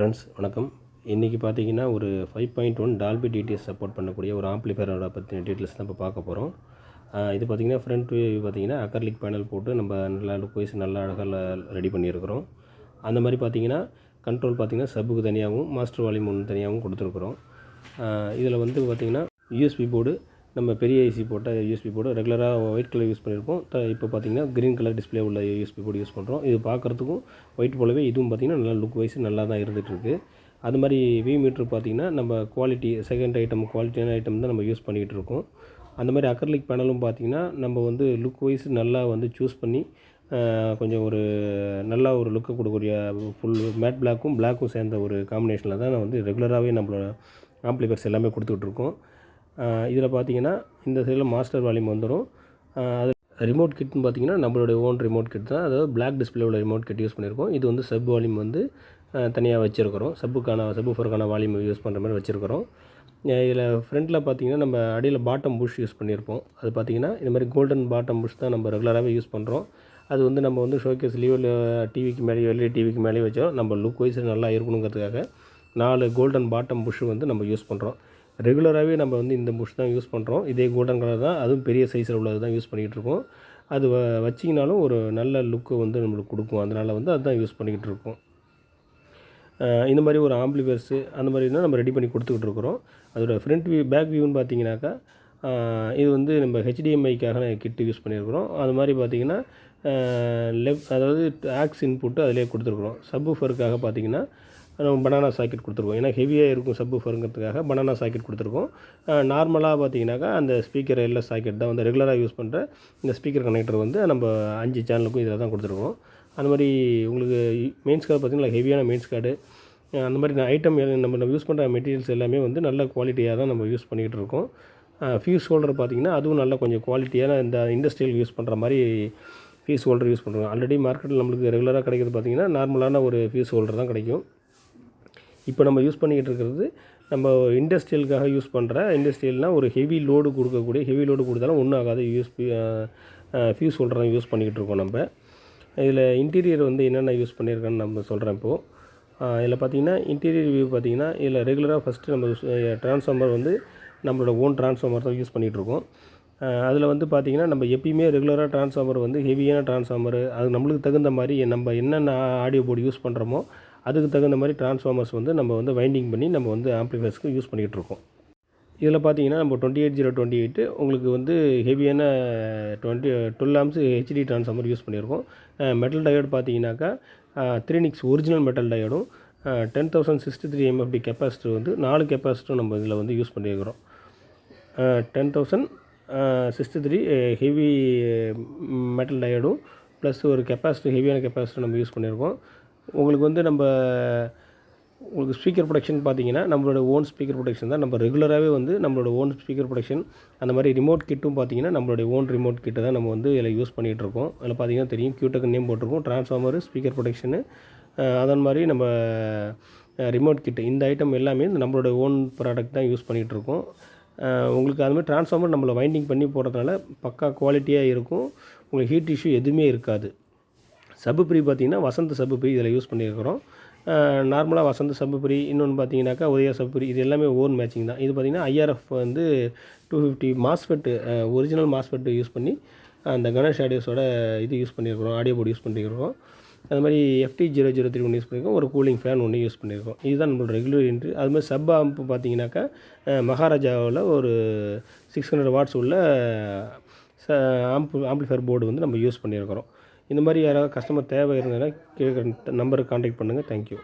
Friends வணக்கம். இன்றைக்கி பார்த்தீங்கன்னா ஒரு 5.1 டால்பி டிடிஎஸ் சப்போர்ட் பண்ணக்கூடிய ஒரு ஆம்ப்ளிஃபையரோட பற்றின டீட்டெயில்ஸ் தான் இப்போ பார்க்க போகிறோம். இது பார்த்திங்கன்னா ஃப்ரண்ட் வியூ பார்த்திங்கன்னா அக்ரிலிக் பேனல் போட்டு நம்ம நல்லா லுக் வைஸ் நல்லா அழகாக ரெடி பண்ணியிருக்கிறோம். அந்த மாதிரி பார்த்திங்கன்னா கண்ட்ரோல் பார்த்திங்கன்னா சப்புக்கு தனியாகவும் மாஸ்டர் வால்யூம் ஒன்று தனியாகவும் கொடுத்துருக்குறோம். இதில் வந்து பார்த்திங்கன்னா யூஎஸ்பி போர்டு நம்ம பெரிய ஐசி போட்ட யூஎஸ்பி போர்டு ரெகுலராக ஒயிட் கலர் யூஸ் பண்ணியிருப்போம். இப்போ பார்த்திங்கன்னா க்ரீன் கலர் டிஸ்பிளே உள்ள யூஎஸ்பி போர்டு யூஸ் பண்ணுறோம். இது பார்க்குறதுக்கும் ஒயிட் போலவே இதுவும் பார்த்திங்கன்னா நல்லா லுக் வைஸ் நல்லா தான் இருந்துகிட்ருக்கு. அது மாதிரி வி மீட்ரு பார்த்திங்கன்னா நம்ம குவாலிட்டி செகண்ட் ஐட்டம் குவாலிட்டியான ஐட்டம் தான் நம்ம யூஸ் பண்ணிக்கிட்டு இருக்கோம். அந்த மாதிரி அக்ரிலிக் பேனலும் பார்த்திங்கன்னா நம்ம வந்து லுக் வைஸ் நல்லா வந்து சூஸ் பண்ணி கொஞ்சம் ஒரு நல்லா ஒரு லுக்கு கொடுக்கக்கூடிய ஃபுல் மேட் பிளாக்கும் சேர்ந்த ஒரு காம்பினேஷனில் தான் நான் வந்து ரெகுலராகவே நம்மளோட ஆம்ப்ளிஃபையர்ஸ் எல்லாமே கொடுத்துட்ருக்கோம். இதில் பார்த்திங்கன்னா இந்த சைடில் மாஸ்டர் வால்யூம் வந்துடும். அது ரிமோட் கிட்னு பார்த்திங்கன்னா நம்மளுடைய ஓன் ரிமோட் கிட் தான். அதாவது பிளாக் டிஸ்பிளே உள்ள ரிமோட் கிட் யூஸ் பண்ணியிருக்கோம். இது வந்து சப் வால்யூம் வந்து தனியாக வச்சுருக்கிறோம். சப்புஃபருக்கான வால்யூம் யூஸ் பண்ணுற மாதிரி வச்சுருக்கிறோம். இதில் ஃப்ரண்ட்டில் பார்த்திங்கன்னா நம்ம அடியில் பாட்டம் புஷ் யூஸ் பண்ணியிருப்போம். அது பார்த்திங்கன்னா இந்த மாதிரி கோல்டன் பாட்டம் புஷ் தான் நம்ம ரெகுலராகவே யூஸ் பண்ணுறோம். அது வந்து நம்ம வந்து ஷோகேஸ்லேயோ இல்லை டிவிக்கு மேலேயோ எல்இடி டிவிக்கு மேலேயோ வச்சோம் நம்ம லுக் வைஸ் நல்லா இருக்கணுங்கிறதுக்காக 4 கோல்டன் பாட்டம் புஷ் வந்து நம்ம யூஸ் பண்ணுறோம். ரெகுலராகவே நம்ம வந்து இந்த புஷ் தான் யூஸ் பண்ணுறோம். இதே கோல்டன் கலர் தான், அதுவும் பெரிய சைஸில் உள்ளது தான் யூஸ் பண்ணிகிட்ருக்கோம். அது வச்சிங்கனாலும் ஒரு நல்ல லுக்கு வந்து நம்மளுக்கு கொடுக்கும். அதனால் வந்து அதுதான் யூஸ் பண்ணிக்கிட்டு இருக்கோம். இந்த மாதிரி ஒரு ஆம்ப்ளிஃபையர்ஸு அந்த மாதிரி தான் நம்ம ரெடி பண்ணி கொடுத்துக்கிட்டு இருக்கிறோம். அதோட ஃப்ரண்ட் வியூ பேக் வியூன்னு பார்த்தீங்கன்னாக்கா இது வந்து நம்ம ஹெச்டிஎம்ஐக்காக கிட்டு யூஸ் பண்ணியிருக்கிறோம். அது மாதிரி பார்த்திங்கன்னா அதாவது ஆக்ஸ் இன்புட்டு அதிலே கொடுத்துருக்குறோம். சப்வூஃபருக்காக பார்த்திங்கன்னா நம்ம பனானா சாக்கெட் கொடுத்துருக்கோம். ஏன்னா ஹெவியாக இருக்கும் சப்வூஃபருங்கிறதுக்காக பனானா சாக்கெட் கொடுத்துருக்கோம். நார்மலாக பார்த்திங்கனாக்கா அந்த ஸ்பீக்கர் எல்எஸ் சாக்கெட் தான் வந்து ரெகுலராக யூஸ் பண்ணுற இந்த ஸ்பீக்கர் கனெக்டர் வந்து நம்ம 5 சேனலுக்கும் இதில் தான் கொடுத்துருக்கோம். அந்த மாதிரி உங்களுக்கு மெயின்ஸ் கார்டு பார்த்திங்கன்னா ஹெவியான மெயின்ஸ் கார்டு அந்த மாதிரி ஐட்டம் நம்ம யூஸ் பண்ணுற மெட்டீரியல்ஸ் எல்லாமே வந்து நல்ல குவாலிட்டியாக தான் நம்ம யூஸ் பண்ணிக்கிட்டு இருக்கோம். ஃபியூஸ் ஹோல்டர் பார்த்திங்கன்னா அதுவும் நல்லா கொஞ்சம் குவாலிட்டியான இந்த இண்டஸ்ட்ரியல் யூஸ் பண்ணுற மாதிரி ஃபியூஸ் ஹோல்டர் யூஸ் பண்ணுறோம். ஆல்ரெடி மார்க்கெட்டில் நம்மளுக்கு ரெகுலராக கிடைக்கிறது பார்த்திங்கன்னா நார்மலான ஒரு ஃபியூஸ் ஹோல்டர் தான் கிடைக்கும். இப்போ நம்ம யூஸ் பண்ணிக்கிட்டு இருக்கிறது நம்ம இண்டஸ்ட்ரியலுக்காக யூஸ் பண்ணுற இண்டஸ்ட்ரியல்னால் ஒரு ஹெவி லோடு கொடுத்தாலும் ஒன்றும் ஆகாது. ஃபியூஸ் ஹோல்டர் தான் யூஸ் பண்ணிக்கிட்டு இருக்கோம். நம்ம இதில் இன்டீரியர் வந்து என்னென்ன யூஸ் பண்ணியிருக்கோன்னு நம்ம சொல்கிறேன் இப்போது. இதில் பார்த்திங்கன்னா இன்டீரியர் வியூ பார்த்திங்கன்னா இதில் ரெகுலராக ஃபஸ்ட்டு நம்ம ட்ரான்ஸ்ஃபார்மர் வந்து நம்மளோட ஓன் ட்ரான்ஸ்ஃபார்மர் தான் யூஸ் பண்ணிகிட்ருக்கோம். அதில் வந்து பார்த்திங்கன்னா நம்ம எப்பயுமே ரெகுலராக ட்ரான்ஸ்ஃபார்மர் வந்து ஹெவியான ட்ரான்ஸ்ஃபார்மர் அது நம்மளுக்கு தகுந்த மாதிரி நம்ம என்னென்ன ஆடியோ போர்டு யூஸ் பண்ணுறோமோ அதுக்கு தகுந்த மாதிரி ட்ரான்ஸ்ஃபார்மர்ஸ் வந்து நம்ம வந்து வைண்டிங் பண்ணி நம்ம வந்து ஆம்ப்ளிஃபையர்ஸ்க்கு யூஸ் பண்ணிகிட்ருக்கோம். இதில் பார்த்திங்கன்னா நம்ம 28028 உங்களுக்கு வந்து ஹெவியான 12 ஆம்ஸ் ஹெச்டி ட்ரான்ஸ்ஃபார்மர் யூஸ் பண்ணியிருக்கோம். மெட்டல் டயோடு பார்த்திங்கனாக்கா 3 ஒரிஜினல் மெட்டல் டயோடும் 10063 MFD கெப்பாசிட்டர் வந்து 4 கெப்பாசிட்டரும் நம்ம இதில் வந்து யூஸ் பண்ணியிருக்கிறோம். 10063 ஹெவி மெட்டல் டயோடும் ப்ளஸ் ஒரு கெப்பாசிட்டர் ஹெவியான கெப்பாசிட்டர் நம்ம யூஸ் பண்ணியிருக்கோம். உங்களுக்கு வந்து உங்களுக்கு ஸ்பீக்கர் ப்ரொடக்ஷன் பார்த்திங்கன்னா நம்மளோட ஓன் ஸ்பீக்கர் ப்ரொடக்ஷன் தான். நம்ம ரெகுலராகவே வந்து நம்மளோட ஓன் ஸ்பீக்கர் ப்ரொடக்ஷன் அந்த மாதிரி ரிமோட் கிட்டும் பார்த்திங்கன்னா நம்மளுடைய ஓன் ரிமோட் கிட்டை தான் நம்ம வந்து இதில் யூஸ் பண்ணிகிட்டு இருக்கோம். அதில் பார்த்திங்கன்னா தெரியும் கியூடெக் நேம் போட்டிருக்கோம். ட்ரான்ஸ்ஃபார்மர் ஸ்பீக்கர் ப்ரொடக்ஷனு அதன் மாதிரி நம்ம ரிமோட் கிட்டு இந்த ஐட்டம் எல்லாமே நம்மளோட ஓன் ப்ராடக்ட் தான் யூஸ் பண்ணிகிட்ருக்கோம். உங்களுக்கு அது மாதிரி ட்ரான்ஸ்ஃபார்மர் நம்மளை வைண்டிங் பண்ணி போடுறதுனால பக்கா குவாலிட்டியாக இருக்கும். உங்களுக்கு ஹீட் இஷ்யூ எதுவுமே இருக்காது. சப்புப்ரி பார்த்திங்கன்னா வசந்த் சப்புப்ரி இதில் யூஸ் பண்ணியிருக்கிறோம். நார்மலாக வசந்த் சப்புப்ரி இன்னொன்று பார்த்திங்கனாக்கா உதயா சப்புப்ரி இது எல்லாமே ஓன் மேட்சிங் தான். இது பார்த்திங்கன்னா IRF வந்து 250 மாஸ்ஃபெட்டு ஒரிஜினல் மாஸ்ஃபெட்டு யூஸ் பண்ணி அந்த கணேஷ் ஆடியோஸோட இது யூஸ் பண்ணியிருக்கிறோம். ஆடியோ போர்டு யூஸ் பண்ணியிருக்கிறோம். அது மாதிரி FT0031 யூஸ் பண்ணியிருக்கோம். ஒரு கூலிங் ஃபேன் ஒன்று யூஸ் பண்ணியிருக்கோம். இதுதான் நம்மளோட ரெகுலர் என்ட்ரி. அது மாதிரி சப் ஆம்ப் பார்த்திங்கனாக்கா மகாராஜாவில் ஒரு 600 வாட்ஸ் உள்ள ஆம்ப்ளிஃபையர் போர்டு வந்து நம்ம யூஸ் பண்ணியிருக்கிறோம். இந்த மாதிரி யாராவது கஸ்டமர் தேவை இருந்ததுன்னா நம்பருக்கு கான்டாக்ட் பண்ணுங்கள். தேங்க்யூ.